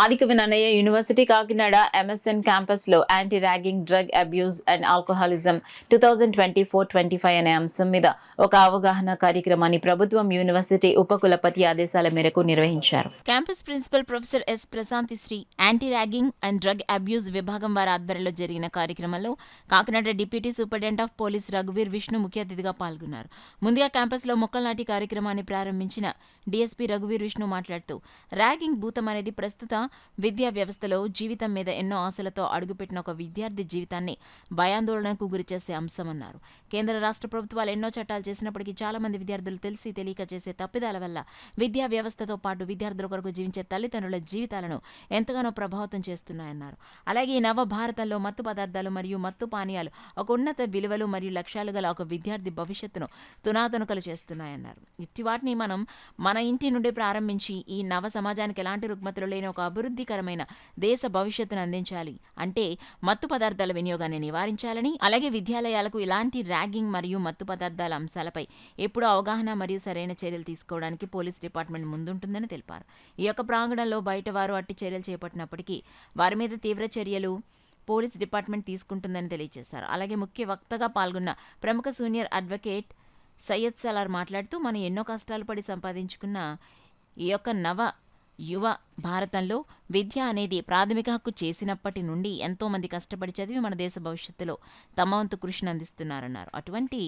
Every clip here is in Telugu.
ఆదికవి నన్నయ్య యూనివర్సిటీ కాకినాడ ఎంఎస్ఎన్ క్యాంపస్లో anti ragging, drug abuse and alcoholism 2024-25 అనే అంశం మీద ఒక అవగాహన కార్యక్రమాన్ని ప్రభుత్వం యూనివర్సిటీ ఉపకులపతి ఆదేశాల మేరకు నిర్వహించారు. Campus principal professor S Prashanti Sri anti ragging and drug abuse విభాగం వారి ఆధ్వర్యంలో జరిగిన కార్యక్రమంలో Kakinada deputy superintendent of police రఘువీర్ విష్ణు ముఖ్య అతిథిగా పాల్గొన్నారు. ముందుగా క్యాంపస్లో మొక్కల నాటి కార్యక్రమాన్ని ప్రారంభించిన డీఎస్పీ రఘువీర్ విష్ణు మాట్లాడుతూ ర్యాగింగ్ భూతం అనేది ప్రస్తుత విద్యా వ్యవస్థలో జీవితం మీద ఎన్నో ఆశలతో అడుగుపెట్టిన ఒక విద్యార్థి జీవితాన్ని భయాందోళనకు గురిచేసే అంశమన్నారు. కేంద్ర రాష్ట్ర ప్రభుత్వాలు ఎన్నో చట్టాలు చేసినప్పటికీ చాలా మంది విద్యార్థులు తెలిసి తెలియక చేసే తప్పిదాల వల్ల విద్యా వ్యవస్థతో పాటు విద్యార్థుల కొరకు జీవించే తల్లిదండ్రుల జీవితాలను ఎంతగానో ప్రభావితం చేస్తున్నాయన్నారు. అలాగే ఈ నవ భారతంలో మత్తు పదార్థాలు మరియు మత్తు పానీయాలు ఒక ఉన్నత విలువలు మరియు లక్ష్యాలు గల ఒక విద్యార్థి భవిష్యత్తును తునాతునకలు చేస్తున్నాయన్నారు. ఇట్టి వాటిని మనం మన ఇంటి నుండి ప్రారంభించి ఈ నవ సమాజానికి ఎలాంటి రుగ్మతులు లేని ఒక అభివృద్ధికరమైన దేశ భవిష్యత్తును అందించాలి. అంటే మత్తు పదార్థాల వినియోగాన్ని నివారించాలని, అలాగే విద్యాలయాలకు ఇలాంటి ర్యాగింగ్ మరియు మత్తు పదార్థాల అంశాలపై ఎప్పుడూ అవగాహన మరియు సరైన చర్యలు తీసుకోవడానికి పోలీస్ డిపార్ట్మెంట్ ముందుంటుందని తెలిపారు. ఈ యొక్క ప్రాంగణంలో బయట వారు అట్టి చర్యలు చేపట్టినప్పటికీ వారి మీద తీవ్ర చర్యలు పోలీస్ డిపార్ట్మెంట్ తీసుకుంటుందని తెలియజేశారు. అలాగే ముఖ్య వక్తగా పాల్గొన్న ప్రముఖ సీనియర్ అడ్వకేట్ సయ్యద్ సలార్ మాట్లాడుతూ మనం ఎన్నో కష్టాలు పడి సంపాదించుకున్న ఈ యొక్క నవ యువ భారతంలో విద్య అనేది ప్రాథమిక హక్కు చేసినప్పటి నుండి ఎంతోమంది కష్టపడి చదివి మన దేశ భవిష్యత్తులో తమ వంతు కృషిని అందిస్తున్నారన్నారు. అటువంటి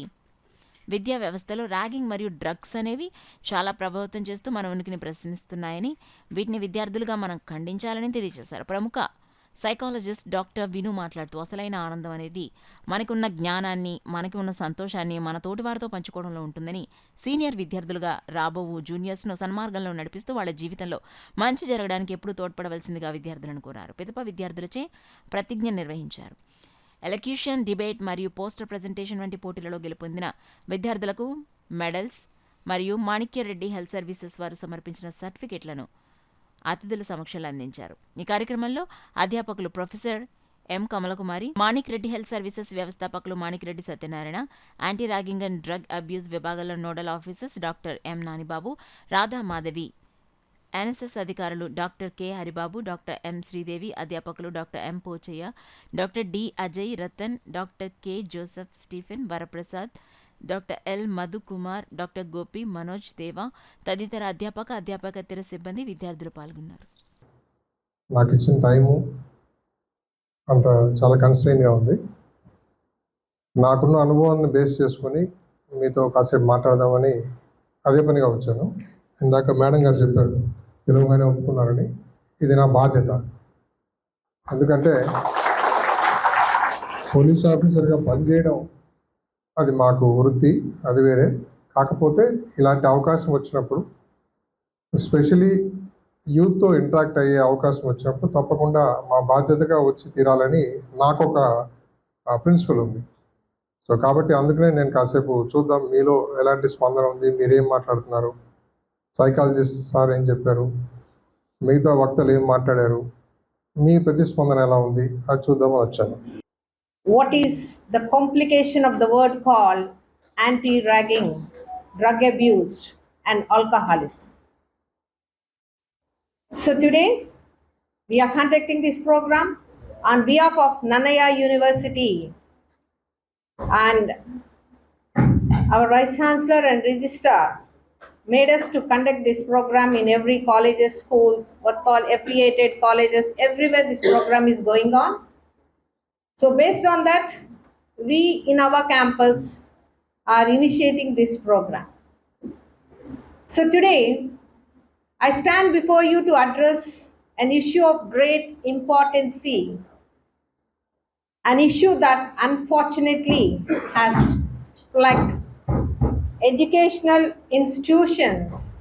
విద్యా వ్యవస్థలో ర్యాగింగ్ మరియు డ్రగ్స్ అనేవి చాలా ప్రభావితం చేస్తూ మన ఉనికిని ప్రశ్నిస్తున్నాయని, వీటిని విద్యార్థులుగా మనం ఖండించాలని తెలియజేశారు. ప్రముఖ సైకాలజిస్ట్ డాక్టర్ విను మాట్లాడుతూ అసలైన ఆనందం అనేది మనకి ఉన్న జ్ఞానాన్ని, మనకి ఉన్న సంతోషాన్ని మన తోటి వారితో పంచుకోవడంలో ఉంటుందని, సీనియర్ విద్యార్థులుగా రాబోవు జూనియర్స్ను సన్మార్గంలో నడిపిస్తూ వాళ్ళ జీవితంలో మంచి జరగడానికి ఎప్పుడూ తోడ్పడవలసిందిగా విద్యార్థులను కోరారు. పిదప విద్యార్థులచే ప్రతిజ్ఞ నిర్వహించారు. ఎలక్యూషన్, డిబేట్ మరియు పోస్టర్ ప్రజెంటేషన్ వంటి పోటీలలో గెలుపొందిన విద్యార్థులకు మెడల్స్ మరియు మాణిక్యరెడ్డి హెల్త్ సర్వీసెస్ వారు సమర్పించిన సర్టిఫికెట్లను అతిథుల సమక్షంలో అందించారు. ఈ కార్యక్రమంలో అధ్యాపకులు professor M Kamalakumari, Manik Reddy health services వ్యవస్థాపకులు Manik Reddy Satyanarayana, anti ragging and drug abuse విభాగాల nodal officers doctor M Nanibabu, Radha Madhavi, NSS అధికారులు doctor K Haribabu, doctor M Sridevi, అధ్యాపకులు doctor M Pochaiah, doctor D Ajay Ratan, doctor K Joseph Stephen, Varaprasad, doctor L Madhukumar, doctor Gopi, Manoj Deva తదితర అధ్యాపకేతర సిబ్బంది విద్యార్థులు పాల్గొన్నారు. నాకు ఇచ్చిన టైము అంత చాలా కన్స్ట్రెయిన్గా ఉంది. నాకున్న అనుభవాన్ని బేస్ చేసుకొని మీతో కాసేపు మాట్లాడదామని అదే పనిగా వచ్చాను. ఇందాక మేడం గారు చెప్పారు తెలుగుగానే ఒప్పుకున్నారని. ఇది నా బాధ్యత. ఎందుకంటే పోలీస్ ఆఫీసర్గా పనిచేయడం అది మాకు వృత్తి, అది వేరే. కాకపోతే ఇలాంటి అవకాశం వచ్చినప్పుడు, ఎస్పెషలీ యూత్తో ఇంటరాక్ట్ అయ్యే అవకాశం వచ్చినప్పుడు తప్పకుండా మా బాధ్యతగా వచ్చి తీరాలని నాకు ఒక ప్రిన్సిపల్ ఉంది. సో కాబట్టి అందుకనే నేను కాసేపు చూద్దాం మీలో ఎలాంటి స్పందన ఉంది, మీరేం మాట్లాడుతున్నారు, సైకాలజిస్ట్ సార్ ఏం చెప్పారు, మిగతా వక్తలు ఏం మాట్లాడారు, మీ ప్రతిస్పందన ఎలా ఉంది, అది చూద్దామని వచ్చాను. What is the complication of the word called anti-ragging, drug abuse and alcoholism? So today we are conducting this program on behalf of Nannaya University, and our Vice Chancellor and Registrar made us to conduct this program in every colleges, schools, what's called affiliated colleges, everywhere this program is going on. So based on that, we in our campus are initiating this program. So today, I stand before you to address an issue of great importance, an issue that unfortunately has plagued educational institutions